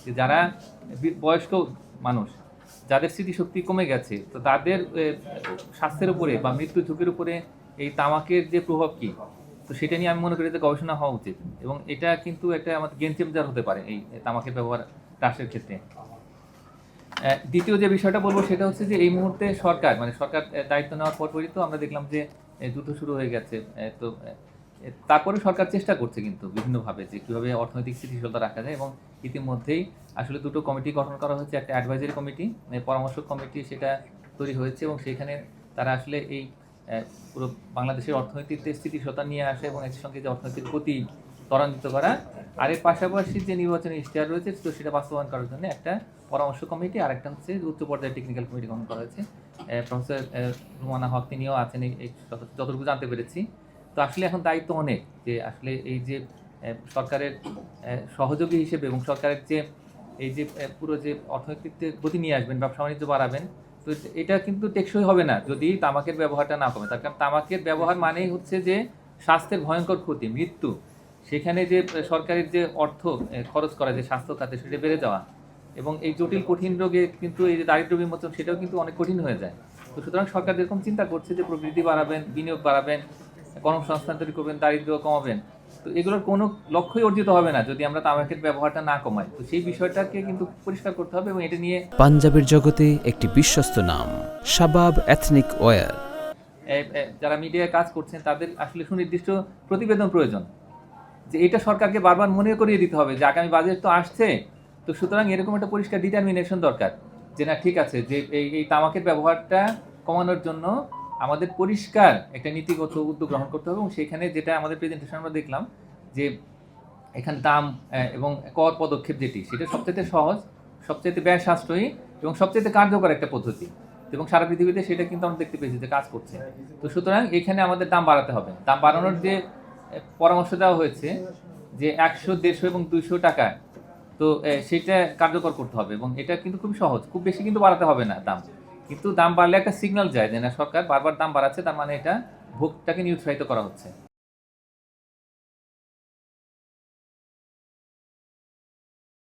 যে যারা বয়স্ক মানুষ, যাদের স্মৃতিশক্তি কমে গেছে, তো তাদের স্বাস্থ্যের উপরে বা মৃত্যু ঝুঁকির উপরে এই তামাকের যে প্রভাব কি, তো সেটা নিয়ে আমি মনে করি যে গবেষণা হওয়া উচিত, এবং এটা কিন্তু একটা আমাদের গেম চেঞ্জার হতে পারে এই তামাকের ব্যবহার হ্রাসের ক্ষেত্রে। দ্বিতীয় যে বিষয়টা বলবো সেটা হচ্ছে যে এই মুহূর্তে সরকার দায়িত্ব নেওয়ার পরপরই তো আমরা দেখলাম যে যুদ্ধ শুরু হয়ে গেছে। তো তারপরে সরকার চেষ্টা করছে কিন্তু বিভিন্নভাবে যে কীভাবে অর্থনৈতিক স্থিতিশীলতা রাখা যায়, এবং ইতিমধ্যেই আসলে দুটো কমিটি গঠন করা হয়েছে। একটা অ্যাডভাইজারি কমিটি, পরামর্শক কমিটি সেটা তৈরি হয়েছে, এবং সেখানে তারা আসলে এই পুরো বাংলাদেশের অর্থনীতিতে স্থিতিশীলতা নিয়ে আসে এবং এর সঙ্গে যে অর্থনৈতিক গতি ত্বরান্বিত করা, আর এর পাশাপাশি যে নির্বাচনী ইশতেহার রয়েছে তো সেটা বাস্তবায়ন করার জন্য একটা পরামর্শ কমিটি, আর একটা হচ্ছে উচ্চ পর্যায়ের টেকনিক্যাল কমিটি গঠন করা হয়েছে। প্রফেসর রুমানা হক তিনিও আছেন এই যতটুকু জানতে পেরেছি। তো আসলে এখন দায়িত্ব অনেক, যে আসলে এই যে সরকারের সহযোগী হিসেবে এবং সরকারের যে এই যে পুরো যে অর্থনীতিতে গতি নিয়ে আসবেন, ব্যবসা বাণিজ্য বাড়াবেন, তো এটা কিন্তু টেকসই হবে না যদি তামাকের ব্যবহারটা না কমে। তার কারণ তামাকের ব্যবহার মানেই হচ্ছে যে স্বাস্থ্যের ভয়ঙ্কর ক্ষতি, মৃত্যু। সেখানে যে সরকারের যে অর্থ খরচ করা, যে স্বাস্থ্য খাতে, সেটা বেড়ে যাওয়া, এবং এই জটিল কঠিন রোগে কিন্তু এই যে দারিদ্র্য বিমোচন, সেটাও কিন্তু অনেক কঠিন হয়ে যায়। তো সুতরাং সরকার যেরকম চিন্তা করছে যে প্রবৃদ্ধি বাড়াবেন, বিনিয়োগ বাড়াবেন, কর্মসংস্থান তৈরি করবেন, দারিদ্র্য কমাবেন, তো এগুলোর কোনো লক্ষ্যই অর্জিত হবে না যদি আমরা তামাকের ব্যবহারটা না কমাই। তো সেই বিষয়টাকে কিন্তু পরিষ্কার করতে হবে, এবং এটা নিয়ে পাঞ্জাবের জগতে একটি বিশ্বস্ত নাম শাবাব এথনিক ওয়্যার। যারা মিডিয়ায় কাজ করছেন তাদের আসলে সুনির্দিষ্ট প্রতিবেদন প্রয়োজন, যে এটা সরকারকে বারবার মনে করিয়ে দিতে হবে যে আগামী বাজেট তো আসছে, তো সুতরাং এরকম একটা পরিষ্কার ডিটারমিনেশন দরকার যে না, ঠিক আছে, যে এই তামাকের ব্যবহারটা কমানোর জন্য আমাদের পরিষ্কার একটা নীতিগত উদ্যোগ গ্রহণ করতে হবে। এবং সেখানে যেটা আমাদের প্রেজেন্টেশন আমরা দেখলাম যে এখানে দাম এবং কর পদক্ষেপ যেটি, সেটা সবচেয়ে সহজ, সবচেয়ে ব্যয় সাশ্রয়ী এবং সবচেয়ে কার্যকর একটা পদ্ধতি, এবং সারা পৃথিবীতে সেটা কিন্তু আমরা দেখতে পেয়েছি যে কাজ করছে। তো সুতরাং এখানে আমাদের দাম বাড়াতে হবে। দাম বাড়ানোর যে পরামর্শ দেওয়া হয়েছে যে 100, 150 এবং 200 টাকা, তো সেটা কার্যকর করতে হবে, এবং এটা কিন্তু খুব সহজ, খুব বেশি কিন্তু বাড়াতে হবে না দাম। কিন্তু দাম বাড়লে একটা সিগন্যাল যায় যে না, সরকার বারবার দাম বাড়াচ্ছে, তার মানে এটা ভোক্তাকে নিরুৎসাহিত করা হচ্ছে।